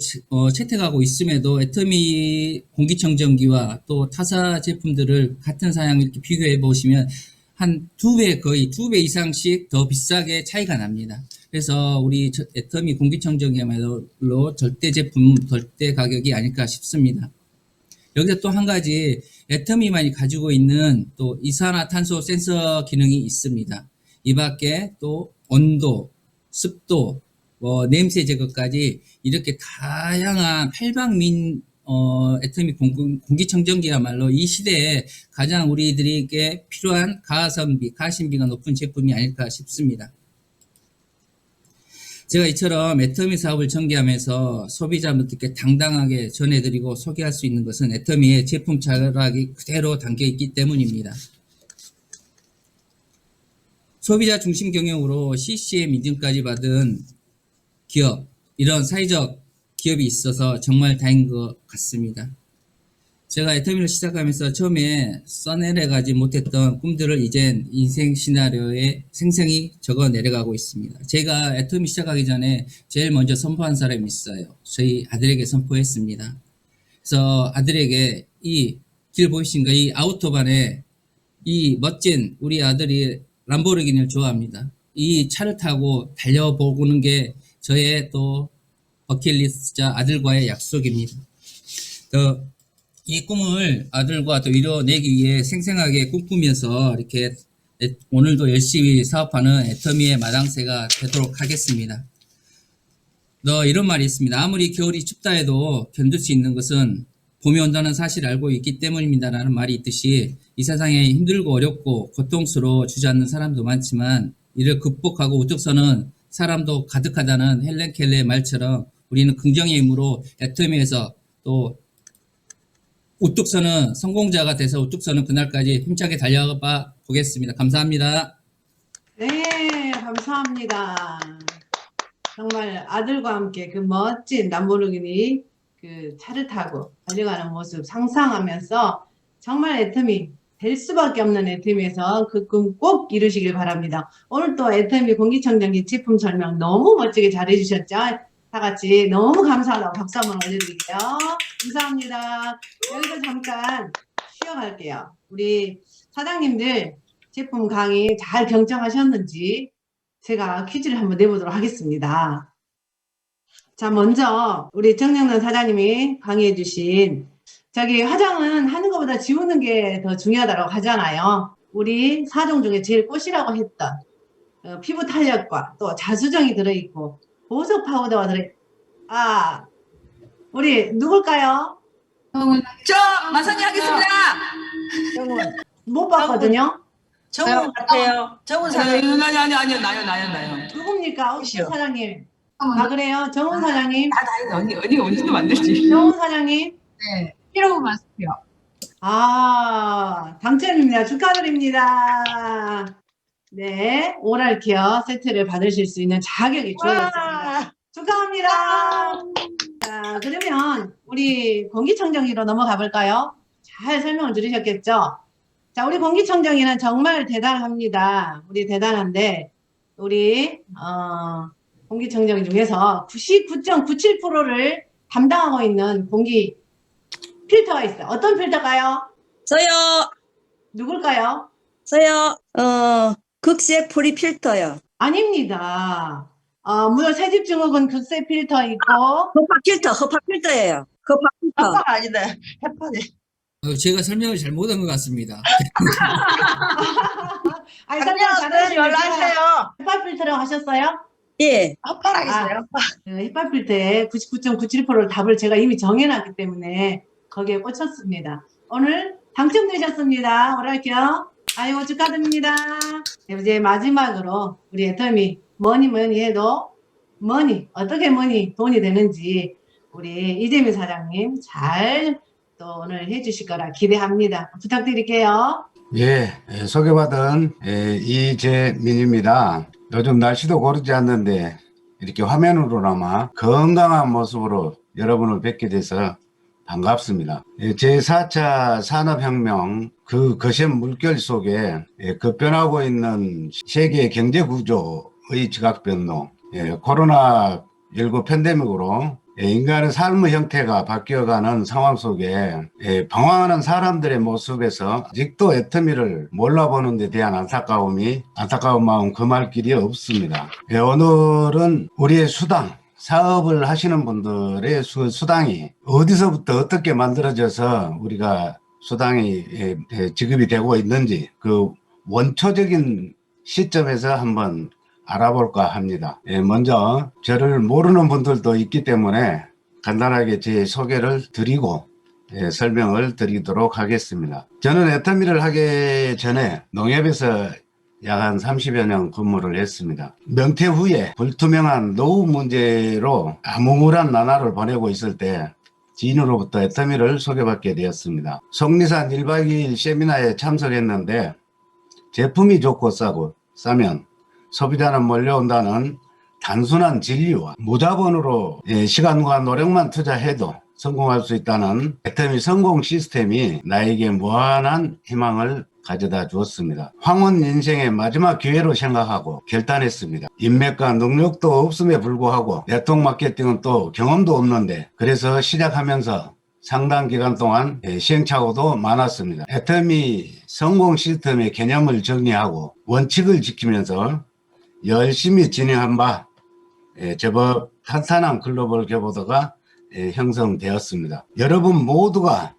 채택하고 있음에도 애터미 공기청정기와 또 타사 제품들을 같은 사양 이렇게 비교해 보시면 한 2배, 거의 2배 이상씩 더 비싸게 차이가 납니다. 그래서 우리 애터미 공기청정기야말로 절대 제품, 절대 가격이 아닐까 싶습니다. 여기서 또 한 가지 애터미만이 가지고 있는 또 이산화탄소 센서 기능이 있습니다. 이 밖에 또 온도, 습도, 냄새 제거까지 이렇게 다양한 팔방민 애터미 공기청정기야말로 이 시대에 가장 우리들에게 필요한 가성비, 가심비가 높은 제품이 아닐까 싶습니다. 제가 이처럼 애터미 사업을 전개하면서 소비자분들께 당당하게 전해드리고 소개할 수 있는 것은 애터미의 제품 철학이 그대로 담겨있기 때문입니다. 소비자 중심 경영으로 CCM 인증까지 받은 기업, 이런 사회적 기업이 있어서 정말 다행인 것 같습니다. 제가 애터미를 시작하면서 처음에 써내려가지 못했던 꿈들을 이젠 인생 시나리오에 생생히 적어 내려가고 있습니다. 제가 애터미 시작하기 전에 제일 먼저 선포한 사람이 있어요. 저희 아들에게 선포했습니다. 그래서 아들에게 이 길 보이신가, 이 아우토반에 이 멋진 우리 아들이 람보르기니를 좋아합니다. 이 차를 타고 달려보는 게 저의 또 버킷리스트자 아들과의 약속입니다. 이 꿈을 아들과 또 이뤄내기 위해 생생하게 꿈꾸면서 이렇게 오늘도 열심히 사업하는 애터미의 마당새가 되도록 하겠습니다. 이런 말이 있습니다. 아무리 겨울이 춥다 해도 견딜 수 있는 것은 봄이 온다는 사실을 알고 있기 때문입니다라는 말이 있듯이 이 세상에 힘들고 어렵고 고통스러워 주저앉는 사람도 많지만 이를 극복하고 우뚝 서는 사람도 가득하다는 헬렌 켈러의 말처럼 우리는 긍정의 힘으로 애터미에서 또 우뚝 서는 성공자가 돼서 우뚝 서는 그날까지 힘차게 달려봐 보겠습니다. 감사합니다. 네, 감사합니다. 정말 아들과 함께 그 멋진 람보르기니 그 차를 타고 달려가는 모습 상상하면서 정말 애터미 될 수밖에 없는 애터미에서 그 꿈 꼭 이루시길 바랍니다. 오늘 또 애터미 공기청정기 제품 설명 너무 멋지게 잘 해주셨죠? 다 같이 너무 감사하다고 박수 한번 올려드릴게요. 감사합니다. 여기서 잠깐 쉬어갈게요. 우리 사장님들 제품 강의 잘 경청하셨는지 제가 퀴즈를 한번 내보도록 하겠습니다. 자, 먼저 우리 정영란 사장님이 강의해 주신 저기 화장은 하는 것보다 지우는 게 더 중요하다고 하잖아요. 우리 4종 중에 제일 꽃이라고 했던 피부 탄력과 또 자수정이 들어있고 보습 파우더가 아, 우리 누굴까요? 저 마선이 하겠습니다. 못 봤거든요. 정훈 같아요. 정훈 사장님. 아니 나요. 누굽니까? 혹시요? 사장님. 아, 그래요? 정훈 사장님. 언니 언제도 만들지. 정훈 사장님. 네. 피로부 마스크요. 아, 당첨입니다. 축하드립니다. 네, 오랄케어 세트를 받으실 수 있는 자격이 주어졌습니다. 축하합니다. 자, 그러면 우리 공기청정기로 넘어가 볼까요? 잘 설명을 들으셨겠죠? 자, 우리 공기청정기는 정말 대단합니다. 우리 대단한데, 우리, 공기청정기 중에서 99.97%를 담당하고 있는 공기 필터가 있어요. 어떤 필터가요? 저요, 누굴까요? 극색 프리 필터요. 아닙니다. 무려 새집 증후군 극세 필터 있고, 허파 필터예요. 허파 필터. 아빠가 아니다. 해파리. 제가 설명을 잘못한 것 같습니다. 아니, 설명 설명 잘하시면 연락하세요. 햇발 필터라고 하셨어요? 예. 아빠라 하겠어요. 그 햇발 필터의 99.97%를 답을 제가 이미 정해놨기 때문에 거기에 꽂혔습니다. 오늘 당첨되셨습니다. 오랄게요. 아이고, 축하드립니다. 이제 마지막으로 우리 애터미 뭐니 해도 어떻게 돈이 되는지 우리 이재민 사장님 잘 또 오늘 해주실 거라 기대합니다. 부탁드릴게요. 예, 소개받은 이재민입니다. 요즘 날씨도 고르지 않는데 이렇게 화면으로나마 건강한 모습으로 여러분을 뵙게 돼서 반갑습니다. 제4차 산업혁명 그 거센 물결 속에 급변하고 있는 세계 경제 구조의 지각변동, 코로나19 팬데믹으로 인간의 삶의 형태가 바뀌어가는 상황 속에 방황하는 사람들의 모습에서 아직도 애터미를 몰라보는 데 대한 안타까운 마음 금할 길이 없습니다. 오늘은 우리의 수당, 사업을 하시는 분들의 수당이 어디서부터 어떻게 만들어져서 우리가 수당이 지급이 되고 있는지 그 원초적인 시점에서 한번 알아볼까 합니다. 먼저 저를 모르는 분들도 있기 때문에 간단하게 제 소개를 드리고 설명을 드리도록 하겠습니다. 저는 애터미를 하기 전에 농협에서 약 한 30여 년 근무를 했습니다. 명퇴 후에 불투명한 노후 문제로 암울한 나날을 보내고 있을 때 지인으로부터 애터미를 소개받게 되었습니다. 속리산 1박 2일 세미나에 참석했는데 제품이 좋고 싸면 소비자는 몰려온다는 단순한 진리와 무자본으로 시간과 노력만 투자해도 성공할 수 있다는 애터미 성공 시스템이 나에게 무한한 희망을 가져다 주었습니다. 황혼 인생의 마지막 기회로 생각하고 결단했습니다. 인맥과 능력도 없음에 불구하고 네트워크 마케팅은 또 경험도 없는데 그래서 시작하면서 상당 기간 동안 시행착오도 많았습니다. 애터미 성공 시스템의 개념을 정리하고 원칙을 지키면서 열심히 진행한 바 제법 탄탄한 글로벌 교보도가 형성되었습니다. 여러분 모두가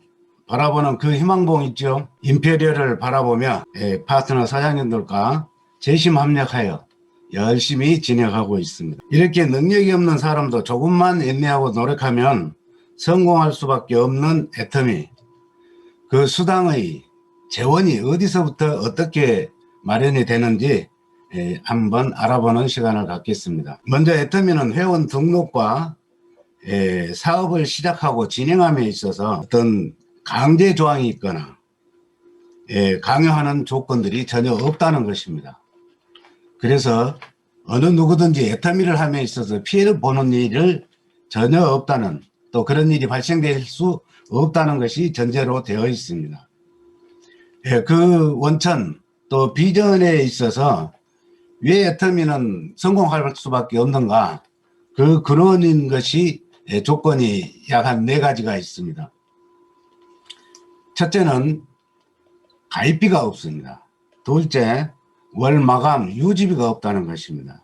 바라보는 그 희망봉 있죠. 임페리얼을 바라보며 파트너 사장님들과 재심합력하여 열심히 진행하고 있습니다. 이렇게 능력이 없는 사람도 조금만 인내하고 노력하면 성공할 수밖에 없는 애터미. 그 수당의 재원이 어디서부터 어떻게 마련이 되는지 한번 알아보는 시간을 갖겠습니다. 먼저 애터미는 회원 등록과 사업을 시작하고 진행함에 있어서 어떤 강제 조항이 있거나 강요하는 조건들이 전혀 없다는 것입니다. 그래서 어느 누구든지 애터미를 함에 있어서 피해를 보는 일을 전혀 없다는, 또 그런 일이 발생될 수 없다는 것이 전제로 되어 있습니다. 그 원천 또 비전에 있어서 왜 애터미는 성공할 수밖에 없는가, 그 근원인 것이 조건이 약 한 4가지가 있습니다. 첫째는 가입비가 없습니다. 둘째, 월 마감 유지비가 없다는 것입니다.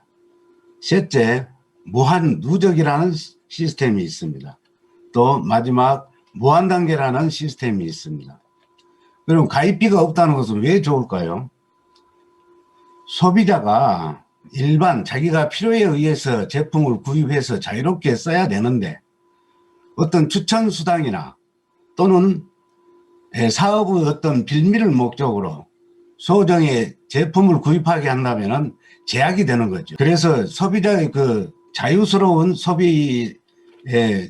셋째, 무한 누적이라는 시스템이 있습니다. 또 마지막 무한단계라는 시스템이 있습니다. 그럼 가입비가 없다는 것은 왜 좋을까요? 소비자가 일반 자기가 필요에 의해서 제품을 구입해서 자유롭게 써야 되는데 어떤 추천 수당이나 또는 사업의 어떤 빌미를 목적으로 소정의 제품을 구입하게 한다면 제약이 되는 거죠. 그래서 소비자의 그 자유스러운 소비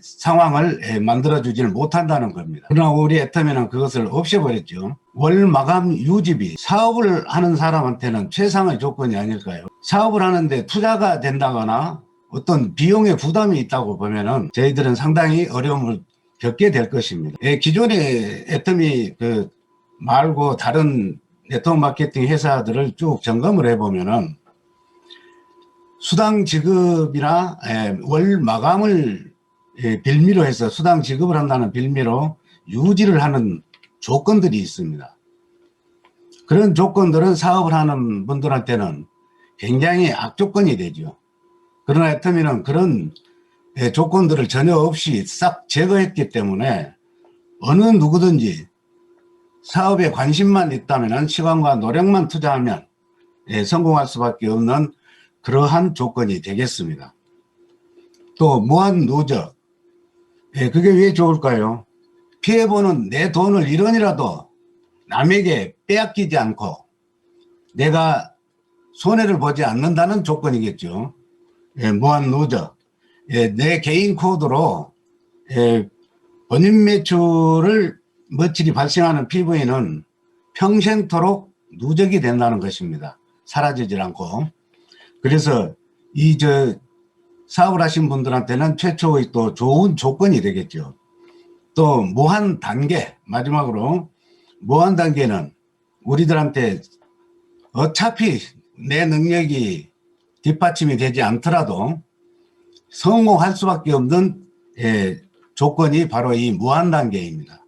상황을 만들어주지를 못한다는 겁니다. 그러나 우리 애터미는 그것을 없애버렸죠. 월 마감 유지비, 사업을 하는 사람한테는 최상의 조건이 아닐까요? 사업을 하는데 투자가 된다거나 어떤 비용의 부담이 있다고 보면은 저희들은 상당히 어려움을 겪게 될 것입니다. 기존의 애터미 그 말고 다른 네트워크 마케팅 회사들을 쭉 점검을 해보면은 수당 지급이나 월 마감을 빌미로 해서 수당 지급을 한다는 빌미로 유지를 하는 조건들이 있습니다. 그런 조건들은 사업을 하는 분들한테는 굉장히 악조건이 되죠. 그러나 애터미는 그런 조건들을 전혀 없이 싹 제거했기 때문에 어느 누구든지 사업에 관심만 있다면 시간과 노력만 투자하면 성공할 수밖에 없는 그러한 조건이 되겠습니다. 또 무한 누적, 그게 왜 좋을까요? 피해보는 내 돈을 1원이라도 남에게 빼앗기지 않고 내가 손해를 보지 않는다는 조건이겠죠. 무한 누적, 내 개인 코드로 본인 매출을 며칠이 발생하는 PV는 평생토록 누적이 된다는 것입니다. 사라지질 않고. 그래서 사업을 하신 분들한테는 최초의 또 좋은 조건이 되겠죠. 또 무한 단계, 마지막으로 무한 단계는 우리들한테 어차피 내 능력이 뒷받침이 되지 않더라도 성공할 수밖에 없는 조건이 바로 이 무한 단계입니다.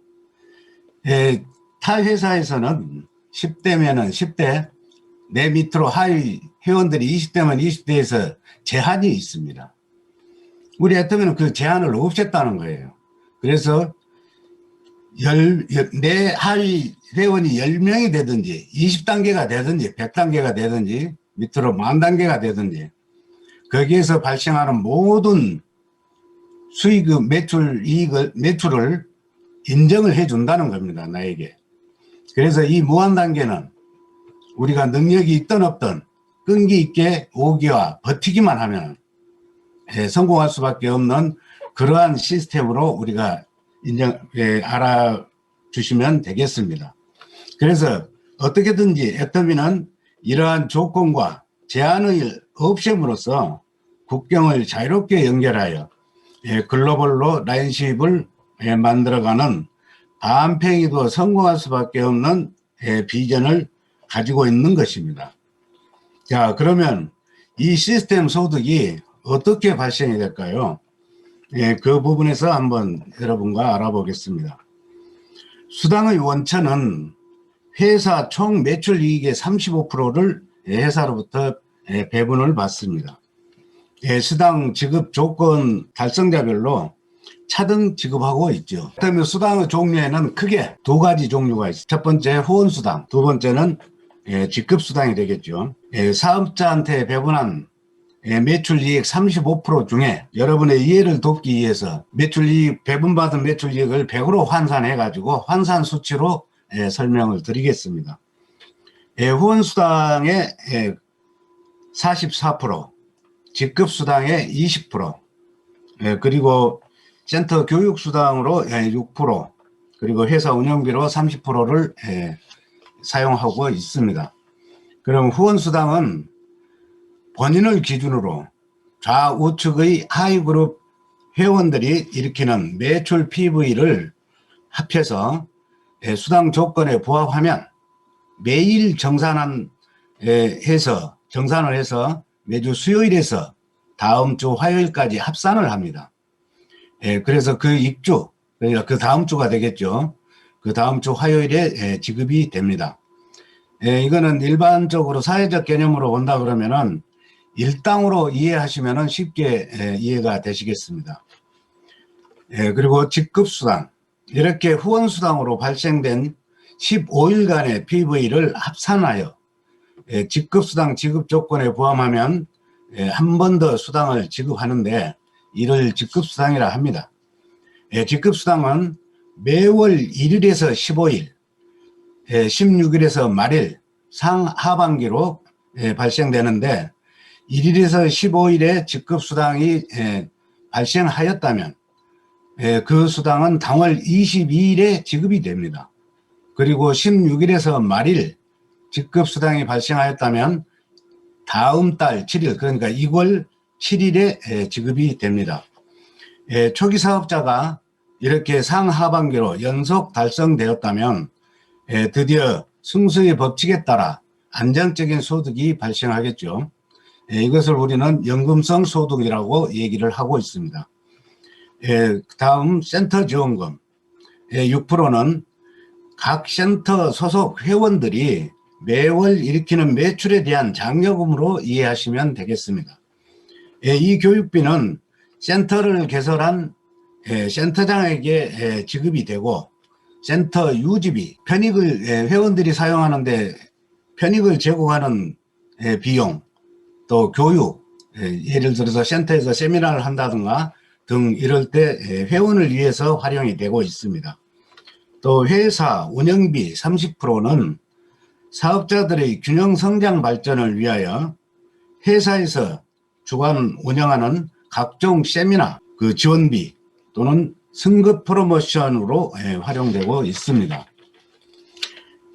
타 회사에서는 10대면은 10대, 내 밑으로 하위 회원들이 20대면 20대에서 제한이 있습니다. 우리 애터미는 그 제한을 없앴다는 거예요. 그래서 내 하위 회원이 10명이 되든지 20단계가 되든지 100단계가 되든지 밑으로 10,000단계가 되든지 거기에서 발생하는 모든 수익, 매출을 인정을 해준다는 겁니다. 나에게. 그래서 이 무한단계는 우리가 능력이 있든 없든 끈기 있게 오기와 버티기만 하면 성공할 수밖에 없는 그러한 시스템으로 우리가 알아주시면 되겠습니다. 그래서 어떻게든지 애터미는 이러한 조건과 제한을 없앰으로써 국경을 자유롭게 연결하여 글로벌로 라인십을 만들어가는 반팽이도 성공할 수밖에 없는 비전을 가지고 있는 것입니다. 자, 그러면 이 시스템 소득이 어떻게 발생이 될까요? 그 부분에서 한번 여러분과 알아보겠습니다. 수당의 원천은 회사 총 매출 이익의 35%를 회사로부터 배분을 받습니다. 수당 지급 조건 달성자별로 차등 지급하고 있죠. 그러면 수당의 종류에는 크게 두 가지 종류가 있습니다. 첫 번째 후원수당, 두 번째는 직급수당이 되겠죠. 사업자한테 배분한 매출 이익 35% 중에 여러분의 이해를 돕기 위해서 배분받은 매출 이익을 100으로 환산해 가지고 환산 수치로 설명을 드리겠습니다. 후원수당의 44%, 직급수당의 20%, 그리고 센터 교육수당으로 6%, 그리고 회사 운영비로 30%를 사용하고 있습니다. 그럼 후원수당은 본인을 기준으로 좌우측의 하위그룹 회원들이 일으키는 매출 PV를 합해서 수당 조건에 부합하면 매일 정산을 해서 매주 수요일에서 다음 주 화요일까지 합산을 합니다. 그래서 그 입주, 그러니까 그 다음 주가 되겠죠. 그 다음 주 화요일에 지급이 됩니다. 이거는 일반적으로 사회적 개념으로 본다 그러면은 일당으로 이해하시면은 쉽게 이해가 되시겠습니다. 그리고 직급수당, 이렇게 후원수당으로 발생된 15일간의 PV를 합산하여 직급수당 지급 조건에 포함하면 한 번 더 수당을 지급하는데 이를 직급수당이라 합니다. 직급수당은 매월 1일에서 15일, 16일에서 말일 상하반기로 발생되는데 1일에서 15일에 직급수당이 발생하였다면 그 수당은 당월 22일에 지급이 됩니다. 그리고 16일에서 말일 직급수당이 발생하였다면 다음 달 7일, 그러니까 2월 7일에 지급이 됩니다. 초기 사업자가 이렇게 상하반기로 연속 달성되었다면 드디어 승수의 법칙에 따라 안정적인 소득이 발생하겠죠. 이것을 우리는 연금성 소득이라고 얘기를 하고 있습니다. 다음 센터 지원금 6%는 각 센터 소속 회원들이 매월 일으키는 매출에 대한 장려금으로 이해하시면 되겠습니다. 이 교육비는 센터를 개설한 센터장에게 지급이 되고 센터 유지비, 편익을 회원들이 사용하는데 편익을 제공하는 비용, 또 교육, 예를 들어서 센터에서 세미나를 한다든가 등 이럴 때 회원을 위해서 활용이 되고 있습니다. 또 회사 운영비 30%는 사업자들의 균형 성장 발전을 위하여 회사에서 주관 운영하는 각종 세미나, 그 지원비 또는 승급 프로모션으로 활용되고 있습니다.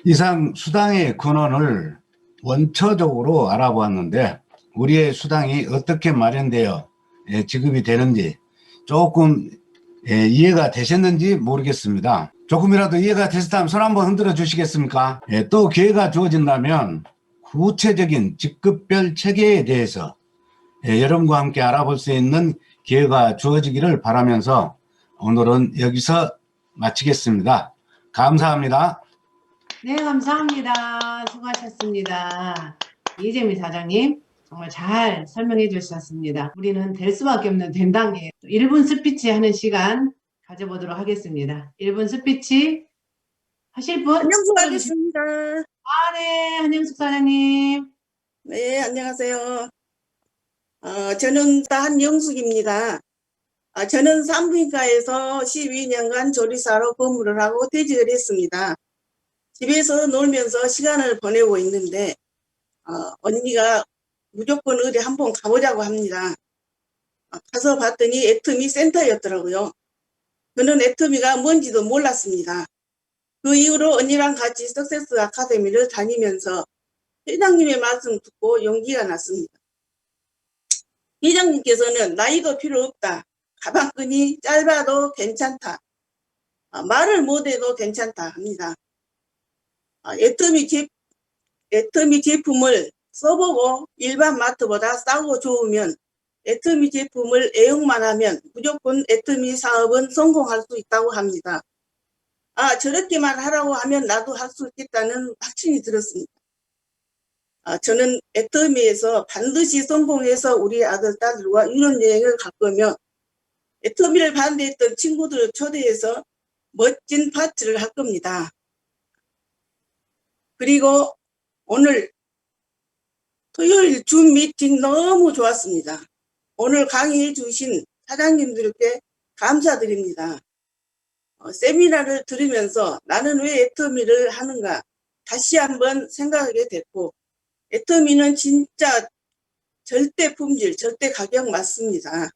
이상 수당의 근원을 원초적으로 알아보았는데 우리의 수당이 어떻게 마련되어 지급이 되는지 조금 이해가 되셨는지 모르겠습니다. 조금이라도 이해가 되셨다면 손 한번 흔들어 주시겠습니까? 또 기회가 주어진다면 구체적인 직급별 체계에 대해서 여러분과 함께 알아볼 수 있는 기회가 주어지기를 바라면서 오늘은 여기서 마치겠습니다. 감사합니다. 네, 감사합니다. 수고하셨습니다. 이재미 사장님, 정말 잘 설명해 주셨습니다. 우리는 될 수밖에 없는 된당이에요. 1분 스피치 하는 시간 가져보도록 하겠습니다. 1분 스피치 하실 분? 안녕수 하겠습니다. 네, 한영숙 사장님. 네, 안녕하세요. 저는 한영숙입니다. 저는 산부인과에서 12년간 조리사로 근무를 하고 퇴직을 했습니다. 집에서 놀면서 시간을 보내고 있는데 언니가 무조건 어디 한번 가보자고 합니다. 가서 봤더니 애터미 센터였더라고요. 저는 애터미가 뭔지도 몰랐습니다. 그 이후로 언니랑 같이 석세스 아카데미를 다니면서 회장님의 말씀 듣고 용기가 났습니다. 회장님께서는 나이도 필요 없다. 가방끈이 짧아도 괜찮다. 말을 못해도 괜찮다 합니다. 애터미 제품을 써보고 일반 마트보다 싸고 좋으면 애터미 제품을 애용만 하면 무조건 애터미 사업은 성공할 수 있다고 합니다. 저렇게만 하라고 하면 나도 할 수 있겠다는 확신이 들었습니다. 저는 애터미에서 반드시 성공해서 우리 아들, 딸들과 유럽여행을 갈 거며 애터미를 반대했던 친구들을 초대해서 멋진 파티를 할 겁니다. 그리고 오늘 토요일 줌 미팅 너무 좋았습니다. 오늘 강의해 주신 사장님들께 감사드립니다. 세미나를 들으면서 나는 왜 애터미를 하는가 다시 한번 생각하게 됐고 애터미는 진짜 절대 품질, 절대 가격 맞습니다.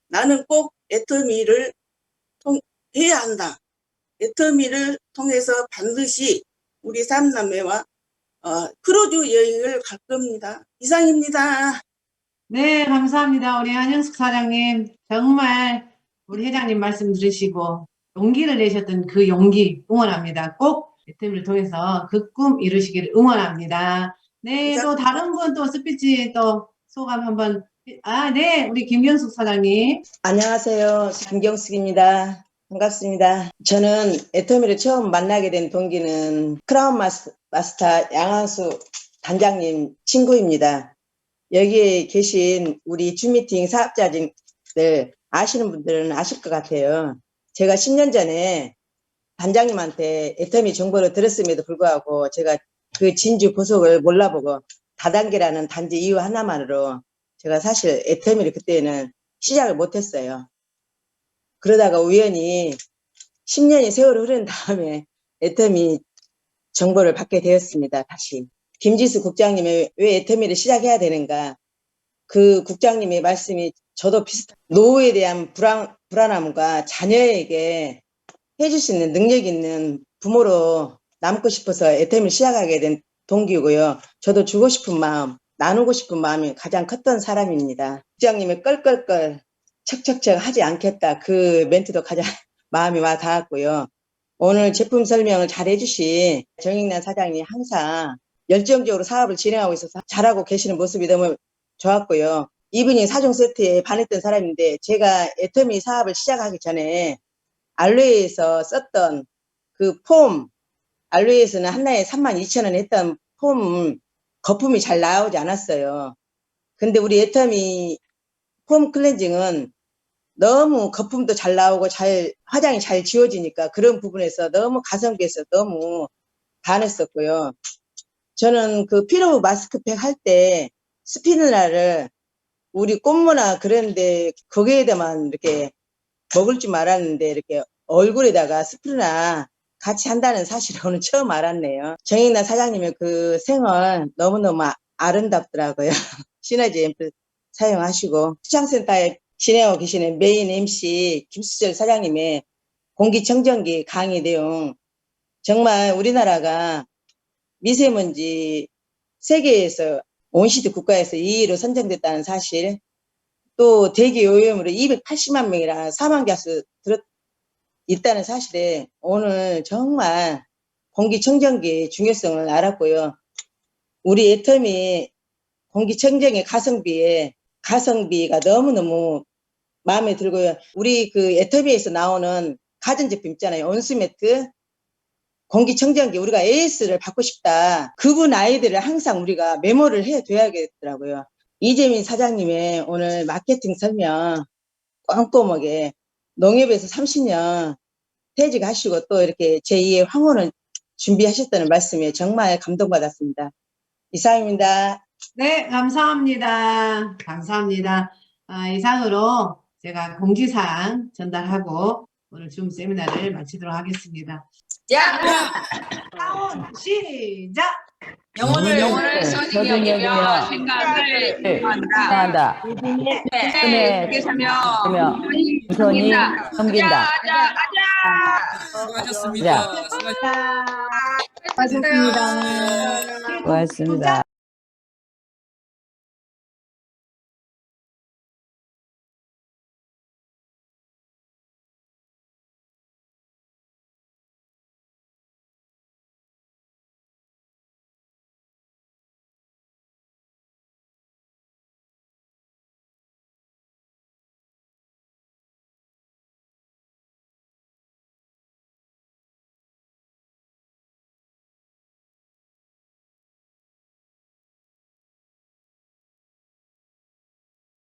나는 꼭 애터미를 해야 한다. 애터미를 통해서 반드시 우리 삼남매와 크루즈 여행을 갈 겁니다. 이상입니다. 네, 감사합니다. 우리 한영숙 사장님. 정말 우리 회장님 말씀 들으시고 용기를 내셨던 그 용기 응원합니다. 꼭 애터미를 통해서 그 꿈 이루시기를 응원합니다. 네, 또 다른 분 또 스피치 또 소감 한번. 네, 우리 김경숙 사장님. 안녕하세요. 김경숙입니다. 반갑습니다. 저는 애터미를 처음 만나게 된 동기는 크라운 마스터 양한수 단장님 친구입니다. 여기에 계신 우리 줌미팅 사업자들 아시는 분들은 아실 것 같아요. 제가 10년 전에 단장님한테 애터미 정보를 들었음에도 불구하고 제가 그 진주 보석을 몰라보고 다단계라는 단지 이유 하나만으로 제가 사실 애터미를 그때는 시작을 못했어요. 그러다가 우연히 10년의 세월이 흐른 다음에 애터미 정보를 받게 되었습니다. 다시. 김지수 국장님이 왜 애터미를 시작해야 되는가. 그 국장님의 말씀이 저도 비슷한 노후에 대한 불안함과 자녀에게 해줄 수 있는 능력 있는 부모로 남고 싶어서 애터미를 시작하게 된 동기고요. 저도 주고 싶은 마음, 나누고 싶은 마음이 가장 컸던 사람입니다. 국장님의 껄껄껄 척척척 하지 않겠다. 그 멘트도 가장 마음이 와 닿았고요. 오늘 제품 설명을 잘 해주신 정익란 사장님이 항상 열정적으로 사업을 진행하고 있어서 잘하고 계시는 모습이 너무 좋았고요. 이분이 4종 세트에 반했던 사람인데 제가 애터미 사업을 시작하기 전에 알로에에서 썼던 그 폼, 알로에에서는 한나에 32,000원 했던 폼 거품이 잘 나오지 않았어요. 근데 우리 애터미 폼 클렌징은 너무 거품도 잘 나오고 화장이 잘 지워지니까 그런 부분에서 너무 가성비에서 너무 반했었고요. 저는 그 피로 마스크팩 할 때 스피루나를 우리 꽃무나 그런데 거기에다만 이렇게 먹을 줄 알았는데 이렇게 얼굴에다가 스피루나 같이 한다는 사실을 오늘 처음 알았네요. 정익란 사장님의 그 생활 너무너무 아름답더라고요. 시너지 앰플 사용하시고 수창센터에 진행하고 계시는 메인 MC 김수철 사장님의 공기청정기 강의 내용 정말 우리나라가 미세먼지 세계에서 온시드 국가에서 2위로 선정됐다는 사실 또 대기 오염으로 280만 명이나 사망자수 있다는 사실에 오늘 정말 공기청정기의 중요성을 알았고요. 우리 애터미 공기청정의 가성비가 너무너무 마음에 들고요. 우리 그 애터미에서 나오는 가전제품 있잖아요. 온수매트, 공기청정기 우리가 AS를 받고 싶다. 그분 아이들을 항상 우리가 메모를 해둬야겠더라고요. 이재민 사장님의 오늘 마케팅 설명 꼼꼼하게 농협에서 30년 퇴직하시고 또 이렇게 제2의 황혼을 준비하셨다는 말씀에 정말 감동받았습니다. 이상입니다. 네, 감사합니다. 감사합니다. 이상으로 제가 공지사항 전달하고 오늘 줌 세미나를 마치도록 하겠습니다. 사원 시작! 영혼을 선이 여기며 생각을 한다. 네, 그렇게 하며 손이 넘긴다. 수고하셨습니다. 자, 고맙습니다. 고맙습니다.